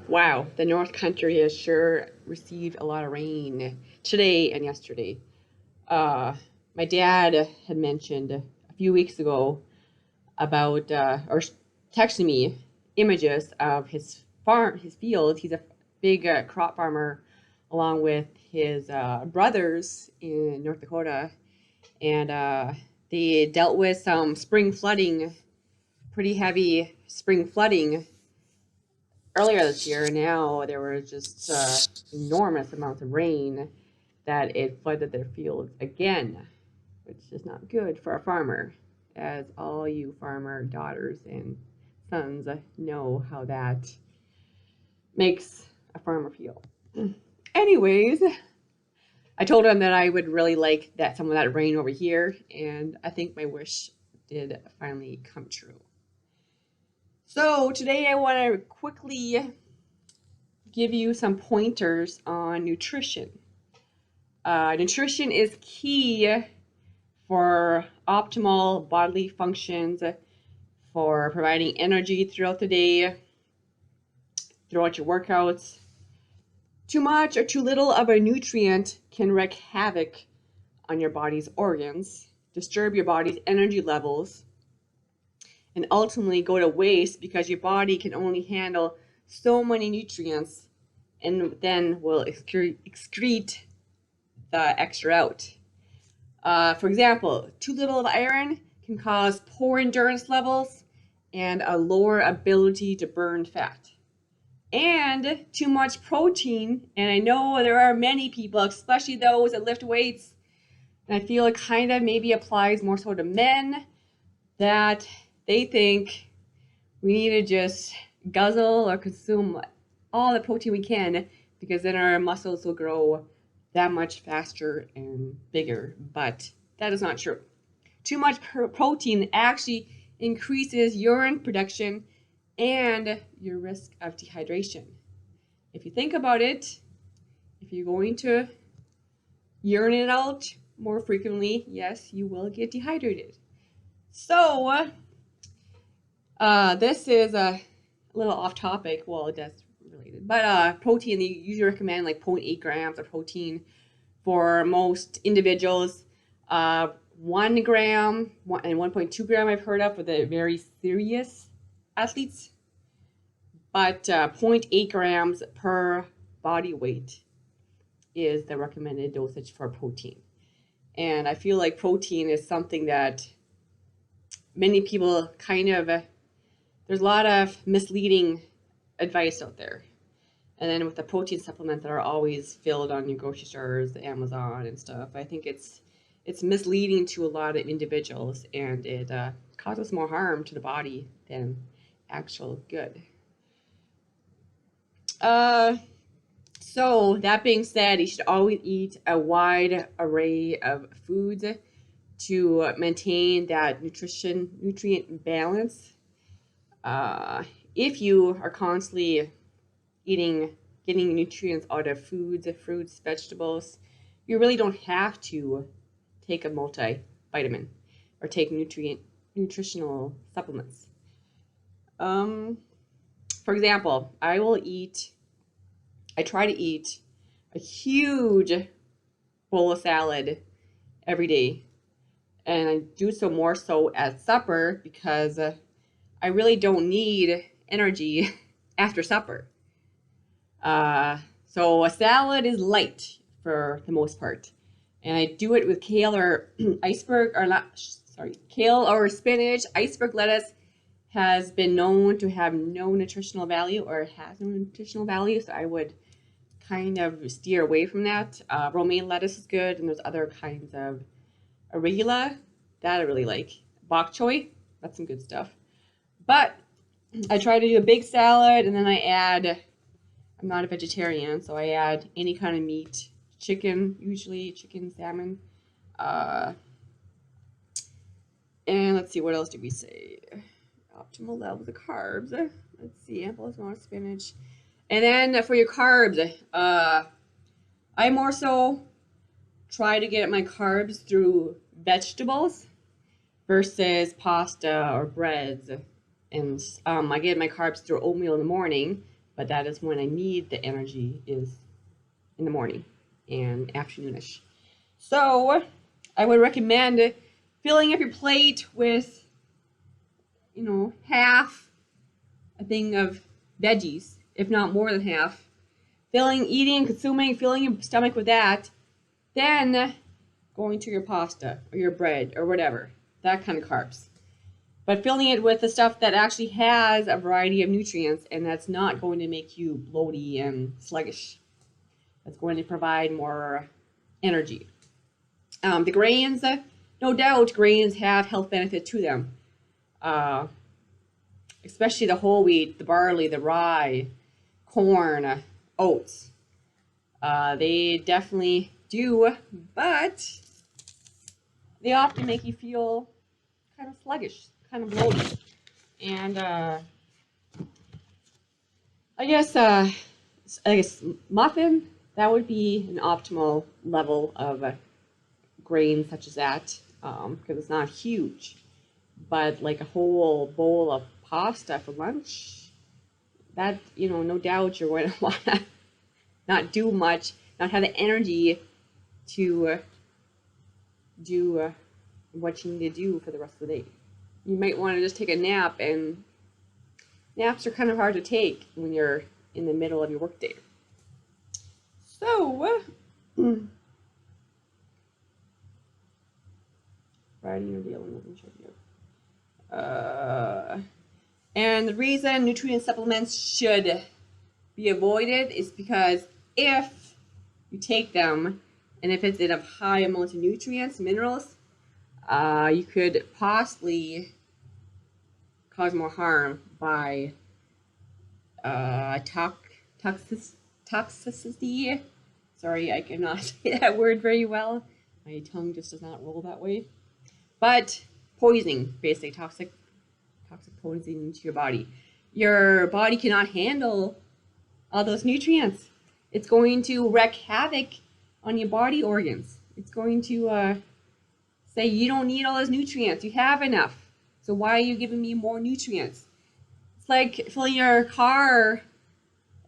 Wow, the North Country has sure received a lot of rain today and yesterday. Uh, my dad had mentioned a few weeks ago about, or texted me images of his farm, his fields. He's a big crop farmer along with his brothers in North Dakota. And they dealt with some spring flooding, pretty heavy spring flooding earlier this year. Now there were just enormous amounts of rain that it flooded their fields again, which is not good for a farmer, as all you farmer daughters and sons know how that makes a farmer feel. Anyways, I told him that I would really like that some of that rain over here, and I think my wish did finally come true. So today I want to quickly give you some pointers on nutrition. Nutrition is key for optimal bodily functions, for providing energy throughout the day, throughout your workouts. Too much or too little of a nutrient can wreak havoc on your body's organs, disturb your body's energy levels, and ultimately go to waste because your body can only handle so many nutrients and then will excrete the extra out. For example, too little of iron can cause poor endurance levels and a lower ability to burn fat. And too much protein, and I know there are many people, especially those that lift weights, and I feel it kind of maybe applies more so to men, that they think we need to just guzzle or consume all the protein we can because then our muscles will grow that much faster and bigger. But that is not true. Too much protein actually increases urine production and your risk of dehydration. If you think about it, if you're going to urinate out more frequently, yes, you will get dehydrated. So, this is a little off topic. Well, that's related. But protein, they usually recommend like 0.8 grams of protein for most individuals. 1 gram and 1.2 gram I've heard of for the very serious athletes. But 0.8 grams per body weight is the recommended dosage for protein. And I feel like protein is something that many people kind of, there's a lot of misleading advice out there. And then with the protein supplements that are always filled on your grocery stores, Amazon and stuff, I think it's misleading to a lot of individuals, and it causes more harm to the body than actual good. So that being said, you should always eat a wide array of foods to maintain that nutrient balance. If you are constantly getting nutrients out of foods, fruits, vegetables, you really don't have to take a multivitamin or take nutritional supplements. For example, I try to eat a huge bowl of salad every day. And I do so more so at supper because I really don't need energy after supper. So a salad is light for the most part. And I do it with kale or kale or spinach. Iceberg lettuce has been known to have no nutritional value, or has no nutritional value, so I would kind of steer away from that. Romaine lettuce is good, and there's other kinds of arugula that I really like. Bok choy, that's some good stuff. But I try to do a big salad, and then I'm not a vegetarian, so I add any kind of meat, chicken, usually chicken, salmon. And let's see, what else did we say? Optimal levels of carbs. Let's see, ample amount of spinach. And then for your carbs, I more so try to get my carbs through vegetables versus pasta or breads. And I get my carbs through oatmeal in the morning but that is when I need the energy, is in the morning and afternoonish. So I would recommend filling up your plate with, half a thing of veggies, if not more than half. Filling your stomach with that, then going to your pasta or your bread or whatever, that kind of carbs. But filling it with the stuff that actually has a variety of nutrients and that's not going to make you bloaty and sluggish. That's going to provide more energy. The grains, no doubt, grains have health benefits to them. Especially the whole wheat, the barley, the rye, corn, oats. They definitely do, but they often make you feel kind of sluggish, kind of bloated. And I guess muffin, that would be an optimal level of grain such as that, because it's not huge. But like a whole bowl of pasta for lunch, that, no doubt you're going to want to not do much, not have the energy to do what you need to do for the rest of the day. You might want to just take a nap, and naps are kind of hard to take when you're in the middle of your workday. So, writing or dealing with interview. And the reason nutrient supplements should be avoided is because if you take them, and if it's in a high amount of nutrients, minerals, you could possibly cause more harm by toxicity. Sorry, I cannot say that word very well. My tongue just does not roll that way. But poisoning, basically toxic poisoning to your body. Your body cannot handle all those nutrients. It's going to wreak havoc on your body organs. It's going to say, you don't need all those nutrients. You have enough. So why are you giving me more nutrients? It's like filling your car,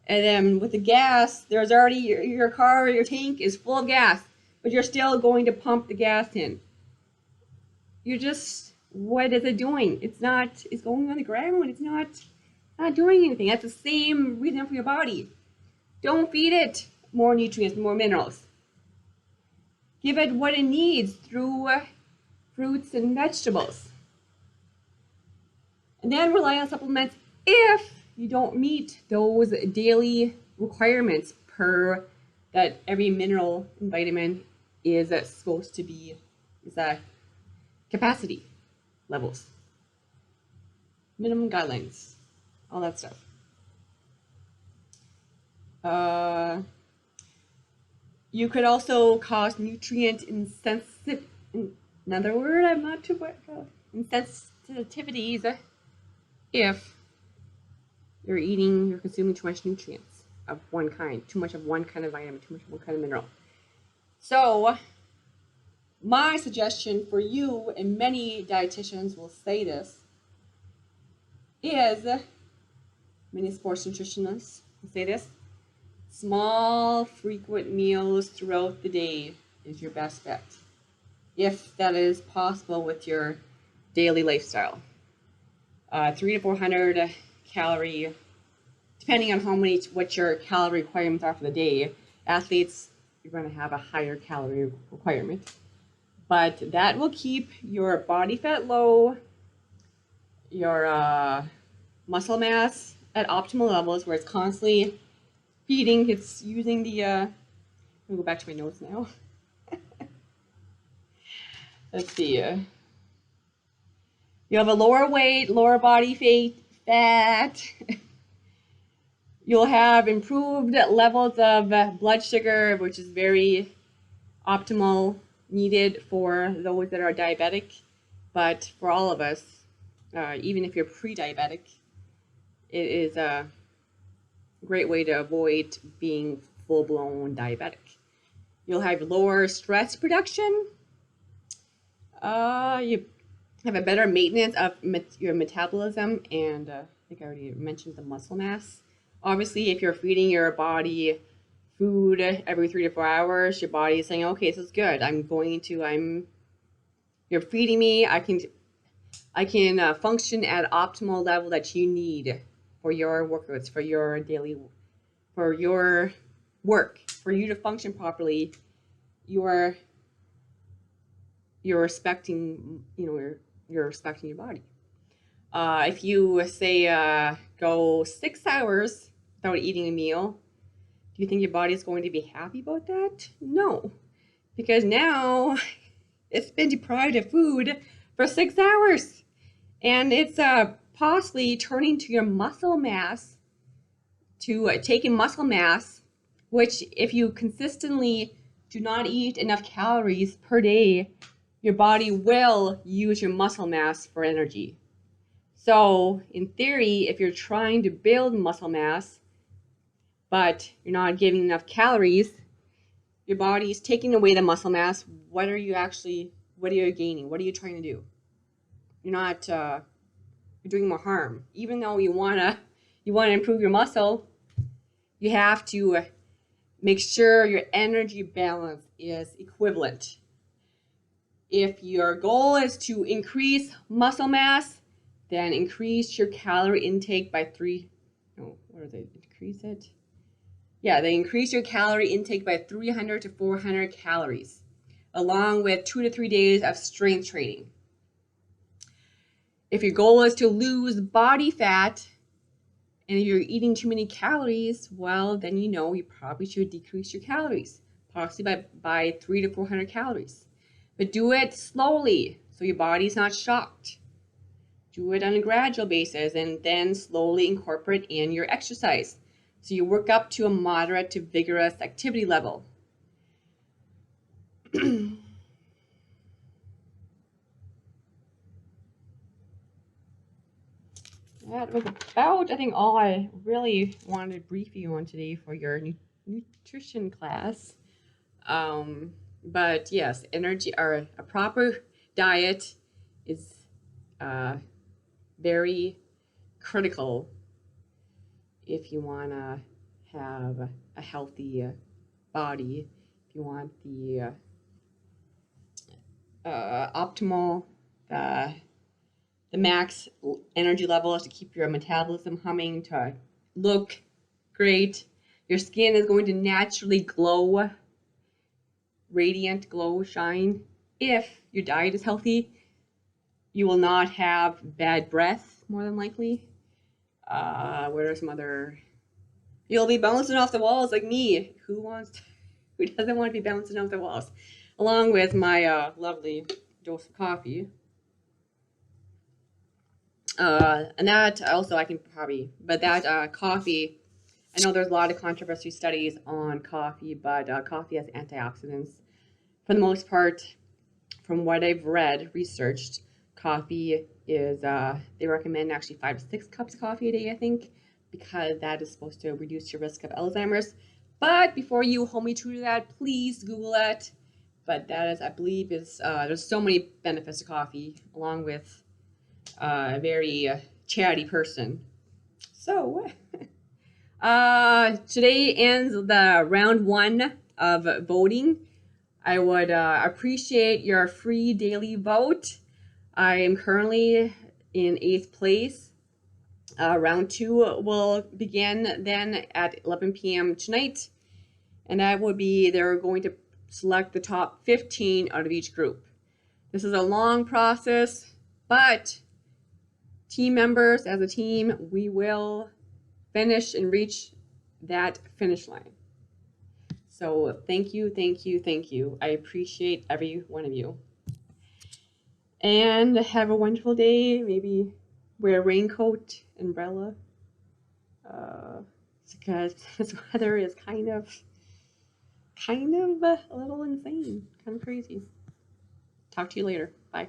and then with the gas, there's already your car, your tank is full of gas, but you're still going to pump the gas in. What is it doing? It's going on the ground. It's not doing anything. That's the same reason for your body. Don't feed it more nutrients, more minerals. Give it what it needs through fruits and vegetables. And then rely on supplements if you don't meet those daily requirements per that every mineral and vitamin is supposed to be, is that capacity levels, minimum guidelines, all that stuff. You could also cause nutrient insensitivity. Another word I'm not too good at. Insensitivities if you're consuming too much nutrients of one kind, too much of one kind of vitamin, too much of one kind of mineral. So my suggestion for you, and many dietitians will say this, is, many sports nutritionists will say this, small, frequent meals throughout the day is your best bet, if that is possible with your daily lifestyle. 300 to 400 calorie, depending on what your calorie requirements are for the day. Athletes, you're going to have a higher calorie requirement. But that will keep your body fat low, your muscle mass at optimal levels where it's constantly feeding. It's using the, I'm going to go back to my notes now. Let's see. You have a lower weight, lower body fat. You'll have improved levels of blood sugar, which is very optimal, needed for those that are diabetic. But for all of us, even if you're pre-diabetic, it is a great way to avoid being full-blown diabetic. You'll have lower stress production. You have a better maintenance of your metabolism, and I think I already mentioned the muscle mass. Obviously, if you're feeding your body food every 3 to 4 hours, your body is saying, okay, this is good. You're feeding me. I can function at optimal level that you need for your workouts, for your work, for you to function properly. You're respecting, you're respecting your body. If you say go 6 hours without eating a meal, do you think your body is going to be happy about that? No, because now it's been deprived of food for 6 hours, and it's possibly turning to your muscle mass, to taking muscle mass, which if you consistently do not eat enough calories per day, your body will use your muscle mass for energy. So in theory, if you're trying to build muscle mass, but you're not giving enough calories, your body's taking away the muscle mass. What are you gaining? What are you trying to do? You're doing more harm. Even though you wanna improve your muscle, you have to make sure your energy balance is equivalent. If your goal is to increase muscle mass, then increase your calorie intake by increase it? Yeah, they increase your calorie intake by 300 to 400 calories, along with 2 to 3 days of strength training. If your goal is to lose body fat and you're eating too many calories, well, then you probably should decrease your calories, possibly by 3 to 400 calories. But do it slowly so your body's not shocked. Do it on a gradual basis and then slowly incorporate in your exercise. So you work up to a moderate to vigorous activity level. That was about, I think, all I really wanted to brief you on today for your nutrition class. But yes, energy or a proper diet is very critical if you want to have a healthy body, if you want the optimal, the max energy levels to keep your metabolism humming, to look great. Your skin is going to naturally glow, radiant, glow, shine. If your diet is healthy, you will not have bad breath, more than likely. What are some other? You'll be bouncing off the walls like me. Who doesn't want to be bouncing off the walls? Along with my lovely dose of coffee. And that also I can probably, but that coffee, I know there's a lot of controversy studies on coffee, but coffee has antioxidants. For the most part, from what I've read, researched, coffee is, they recommend actually 5 to 6 cups of coffee a day, I think, because that is supposed to reduce your risk of Alzheimer's. But before you hold me true to that, please Google it. But that is, I believe, there's so many benefits to coffee, along with a very chatty person. So, today ends the round 1 of voting. I would appreciate your free daily vote. I am currently in 8th place. Round 2 will begin then at 11 p.m. tonight. And they're going to select the top 15 out of each group. This is a long process, but team members, as a team, we will finish and reach that finish line. So thank you, thank you, thank you. I appreciate every one of you. And have a wonderful day. Maybe wear a raincoat, umbrella, because this weather is kind of a little insane, kind of crazy. Talk to you later. Bye.